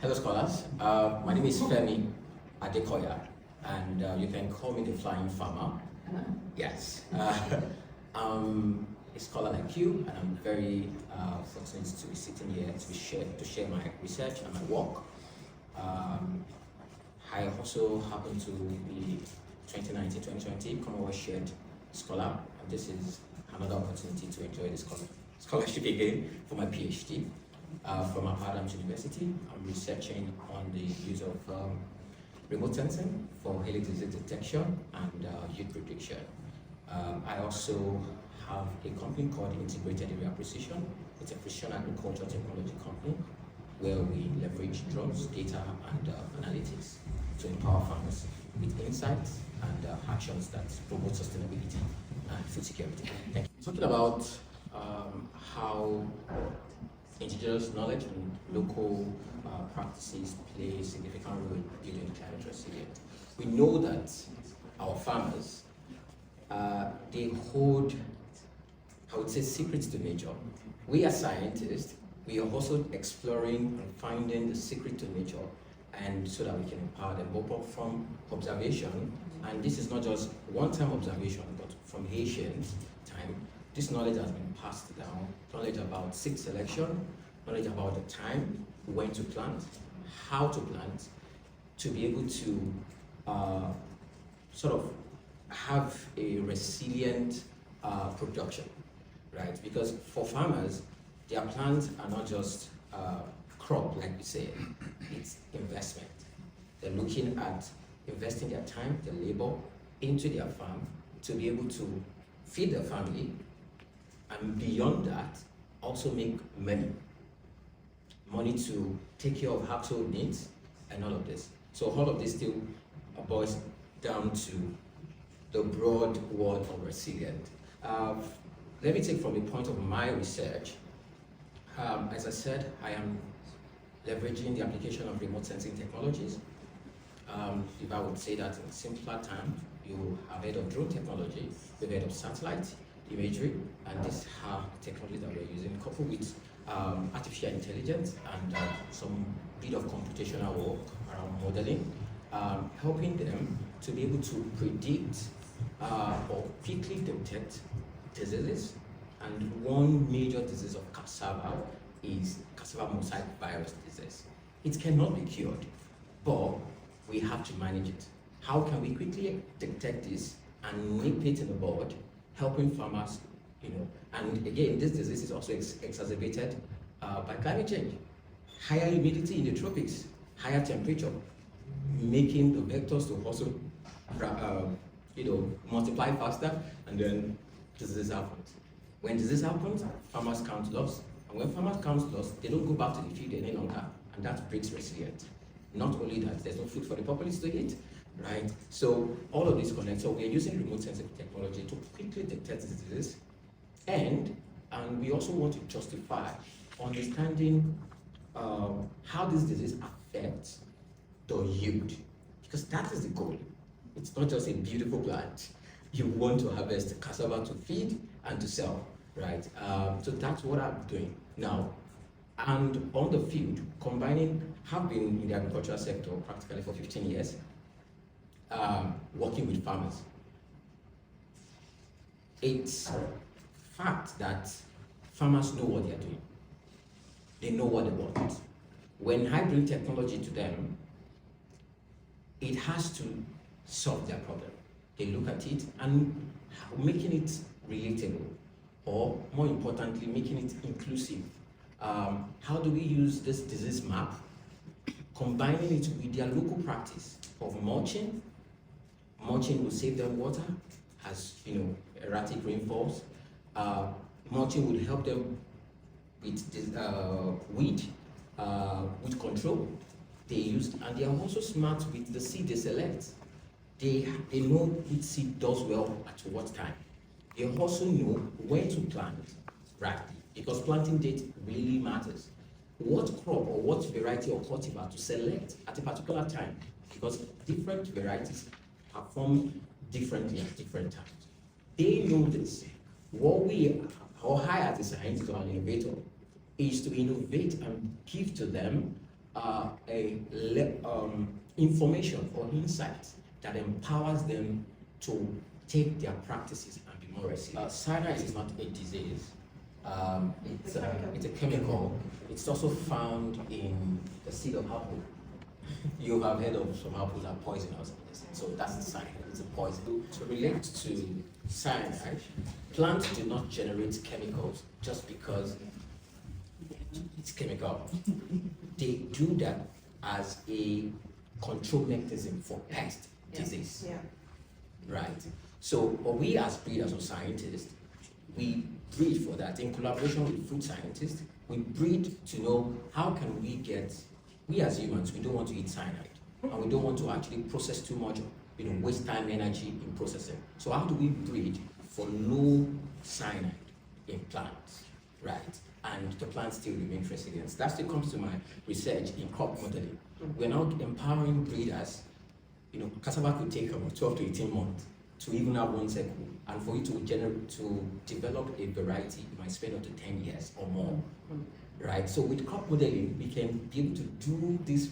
Hello, scholars. My name is Femi Adekoya, and you can call me the Flying Farmer. Yes. I'm a scholar like you, and I'm very fortunate to be sitting here to share my research and my work. I also happen to be 2019-2020 Commonwealth Shared Scholar, and this is another opportunity to enjoy the scholarship again for my PhD. From Adams University, I'm researching on the use of remote sensing for early disease detection and youth prediction. I also have a company called Integrated Area Precision. It's a precision agriculture technology company where we leverage drones, data, and analytics to empower farmers with insights and actions that promote sustainability and food security. Thank you. Talking about how indigenous knowledge and local practices play a significant role in building climate resilience. We know that our farmers, they hold, I would say, secrets to nature. We as scientists, we are also exploring and finding the secret to nature, and so that we can empower them both from observation, and this is not just one-time observation, but from ancient time. This knowledge has been passed down, knowledge about seed selection, knowledge about the time, when to plant, how to plant, to be able to sort of have a resilient production, right? Because for farmers, their plants are not just crop, like we say, it's investment. They're looking at investing their time, their labor into their farm to be able to feed their family, and beyond that, also make money to take care of household needs and all of this. So all of this still boils down to the broad word of resilient. Let me take from the point of my research. As I said, I am leveraging the application of remote sensing technologies. If I would say that in simpler terms, you have heard of drone technology, you've heard of satellite imagery, and these are technologies that we're using, coupled with artificial intelligence and some bit of computational work around modeling, helping them to be able to predict or quickly detect diseases. And one major disease of cassava is cassava mosaic virus disease. It cannot be cured, but we have to manage it. How can we quickly detect this and nip it in the bud, helping farmers, and again, this disease is also exacerbated by climate change. Higher humidity in the tropics, higher temperature, making the vectors to also, multiply faster, and then disease happens. When disease happens, farmers count loss, and when farmers count loss, they don't go back to the field any longer, and that breaks resilience. Not only that, there's no food for the populace to eat, right? So all of this connects. So we're using remote sensing technology to quickly detect diseases, and we also want to justify understanding how this disease affects the yield, because that is the goal. It's not just a beautiful plant. You want to harvest cassava to feed and to sell, right? So that's what I'm doing now. And on the field, have been in the agricultural sector practically for 15 years, working with farmers. It's fact that farmers know what they're doing. They know what they want. When I bring technology to them, it has to solve their problem. They look at it and making it relatable, or more importantly, making it inclusive. How do we use this disease map, combining it with their local practice of mulching? Mulching will save them water, as erratic rainfalls. Mulching will help them with this, weed control. And they are also smart with the seed they select. They know which seed does well at what time. They also know when to plant rightly, because planting date really matters. What crop or what variety of cultivar to select at a particular time, because different varieties perform differently at different times. They know this. What we, or I as a scientist or an innovator, is to innovate and give to them information or insight that empowers them to take their practices and be more resilient. Cyanide is not a disease. It's a chemical. It's also found in the seed of apple. You have heard of some apples are poisonous, so that's the cyanide. It's a poison. To relate to cyanide, plants do not generate chemicals just because it's chemical. They do that as a control mechanism for pest disease. Yeah. Right. So we as breeders or scientists, we breed for that in collaboration with food scientists. We breed to know how can we get. We as humans, we don't want to eat cyanide, and we don't want to actually process too much, waste time, energy in processing. So how do we breed for low cyanide in plants, right? And the plants still remain resilient. That still comes to my research in crop modeling. We're now empowering breeders. Cassava could take 12 to 18 months to even have one cycle, and for you to develop a variety, you might spend up to 10 years or more. Right, so with crop modeling, we can be able to do this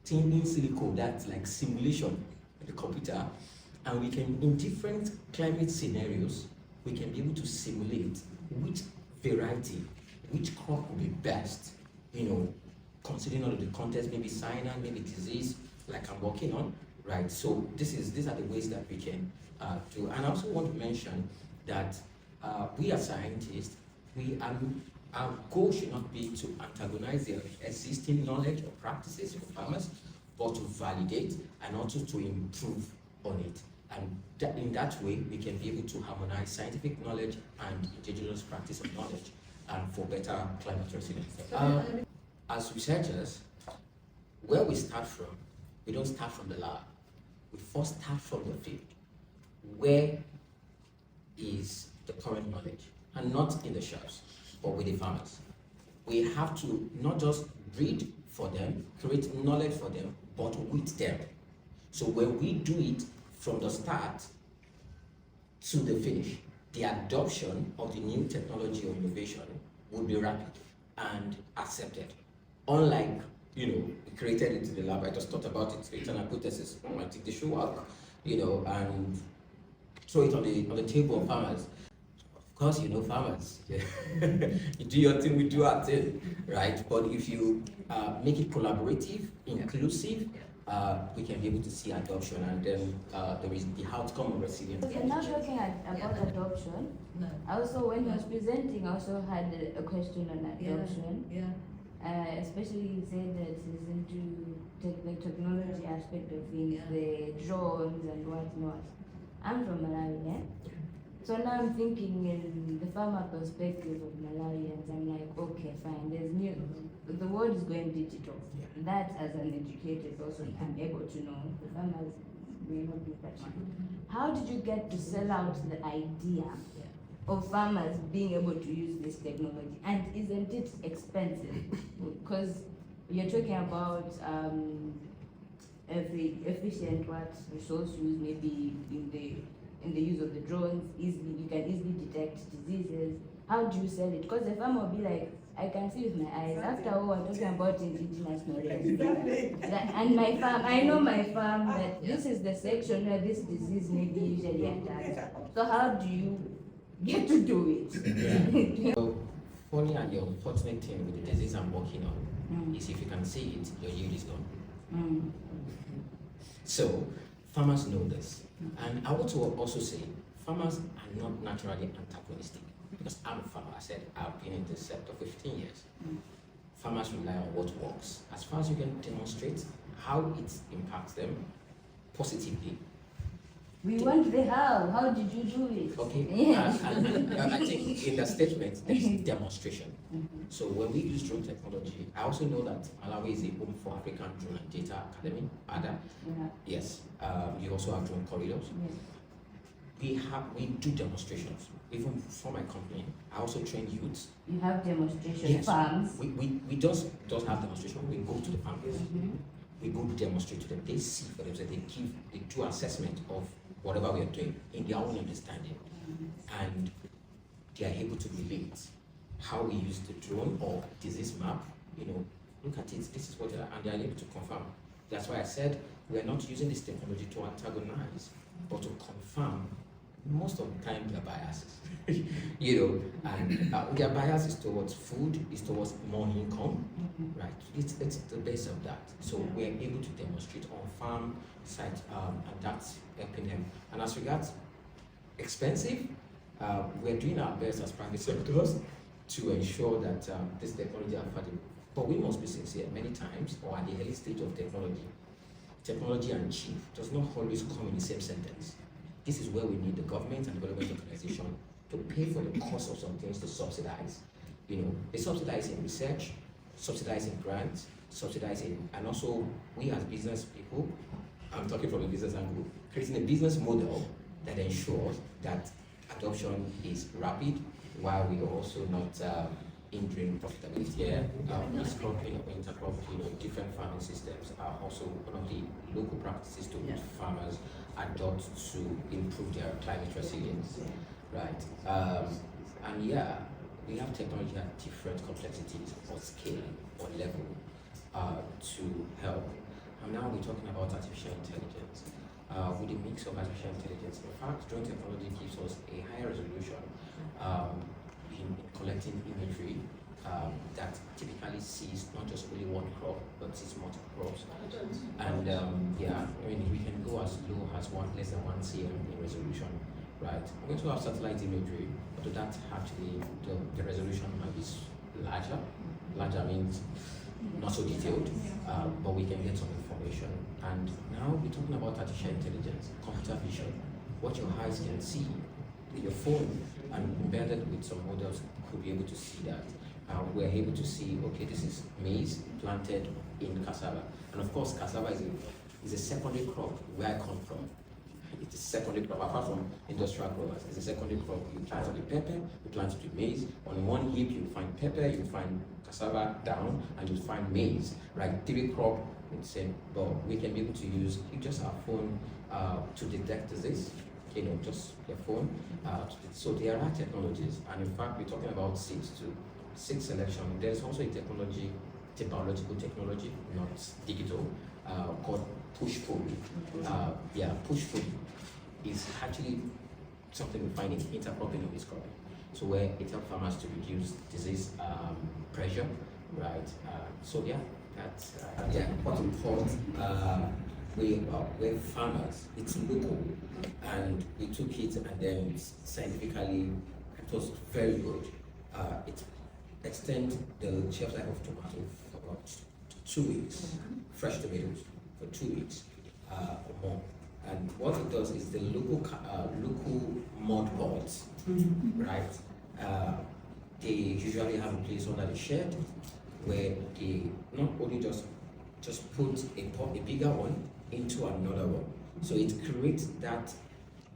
thing in silico, that's like simulation in the computer, and we can, in different climate scenarios, we can be able to simulate which variety, which crop will be best, considering all of the context, maybe cyanide, maybe disease, like I'm working on, right? So these are the ways that we can do. And I also want to mention that we as scientists, our goal should not be to antagonize the existing knowledge or practices of farmers, but to validate and also to improve on it. And in that way, we can be able to harmonize scientific knowledge and indigenous practice of knowledge, and for better climate resilience. As researchers, where we start from, we don't start from the lab. We first start from the field. Where is the current knowledge? And not in the shelves, but with the farmers. We have to not just breed for them, create knowledge for them, but with them. So when we do it from the start to the finish, the adoption of the new technology or innovation would be rapid and accepted. Unlike, we created it in the lab, I just thought about it, it's an hypothesis, I think they should work, and throw it on the table of farmers. Of course, farmers, you do your thing, we do our thing, right? But if you make it collaborative, inclusive, we can be able to see adoption, and then there is the outcome of resilience. You're now talking about adoption. Also, when he was presenting, I also had a question on adoption. Especially you said that it's into the technology aspect of things, the drones and whatnot. I'm from Malawi, yeah? So now I'm thinking in the farmer perspective of Malawians, I'm like, okay, fine, the world is going digital. That as an educator is also, I'm able to know, the farmers may not be that much. How did you get to sell out the idea of farmers being able to use this technology? And isn't it expensive? Because you're talking about efficient resource use, maybe in the use of the drones, you can easily detect diseases. How do you sell it? Because the farmer will be like, I can see with my eyes. After all, we're talking about indigenous knowledge. And my farm, I know my farm that this is the section where this disease may be usually attacked. So how do you get to do it? So, funny and the unfortunate thing with the disease I'm working on is if you can see it, your yield is gone. So, farmers know this. And I want to also say, farmers are not naturally antagonistic. Because I'm a farmer, I said I've been in this sector for 15 years. Farmers rely on what works. As far as you can demonstrate how it impacts them positively. We want the how. How did you do it? Okay. Yeah. And I think in the statement there is demonstration. So when we use drone technology, I also know that Malawi is a home for African Drone and Data Academy, ADA. Yes. You also have drone corridors. We do demonstrations. Even for my company, I also train youths. You have demonstration farms. We just have demonstration. We go to the farmers. We go demonstrate to them. They see for themselves. They do assessment of whatever we are doing in their own understanding, and they are able to relate how we use the drone or disease map, look at it, this is what and they are able to confirm. That's why I said we're not using this technology to antagonize, but to confirm. Most of the time, their biases, and their bias is towards food, is towards more income, right? It's the base of that. So we're able to demonstrate on farm site, and that's helping them. And as regards expensive, we're doing our best as private sectors to ensure that this technology is affordable. But we must be sincere. Many times, or at the early stage of technology and cheap does not always come in the same sentence. This is where we need the government and development organization to pay for the cost of some things to subsidize. They subsidize in research, subsidize in grants, subsidize in, and also we as business people, I'm talking from a business angle, creating a business model that ensures that adoption is rapid while we are also not hindering profitability. Here, this cropping or intercropping, different farming systems are also one of the local practices to which farmers adopt to improve their climate resilience, right? And we have technology at different complexities or scale or level to help. And now we're talking about artificial intelligence. With a mix of artificial intelligence, in fact, drone technology gives us a higher resolution in collecting imagery that typically sees not just only one crop, but sees multiple crops. And we can go as low as less than 1 cm in resolution, right? We're going to have satellite imagery, but that actually the resolution might be larger. Larger means not so detailed, but we can get some information. And now we're talking about artificial intelligence, computer vision, what your eyes can see with your phone, and embedded with some models could be able to see that. We're able to see, okay, this is maize planted in cassava. And of course, cassava is a secondary crop where I come from. It's a secondary crop, apart from industrial growers. It's a secondary crop. You plant it with pepper, you plant it with maize. On one heap, you find pepper, you find cassava down, and you find maize, right? Three crop, it's the same. But we can be able to use just our phone to detect disease. Just your phone. So there are technologies, and in fact, we're talking about seeds too. Seed selection. There's also a technology, it's a biological technology, not digital, called push-pull. Push-pull is actually something we find in intercropping or cropping. So where it helps farmers to reduce disease pressure, right? That's what we call we're farmers. It's local, and we took it and then scientifically it was very good. It extends the shelf life of tomato for about 2 weeks, fresh tomatoes for 2 weeks or more. And what it does is the local mud boards, right? They usually have a place under the shed where they not only just put a bigger one into another one. So it creates that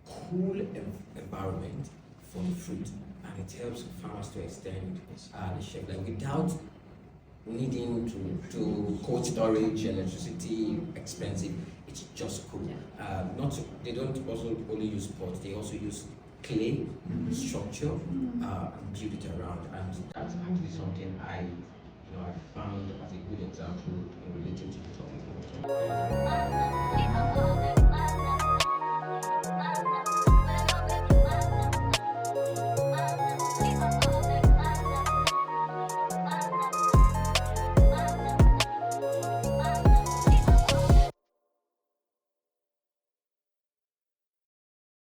cool environment for the fruit, and it helps farmers to extend the shelf life without needing to cold storage, electricity, expensive. It's just cool. They don't also only use pots, they also use clay structure and build it around, and that's actually something I found as a good example in relating to the topic.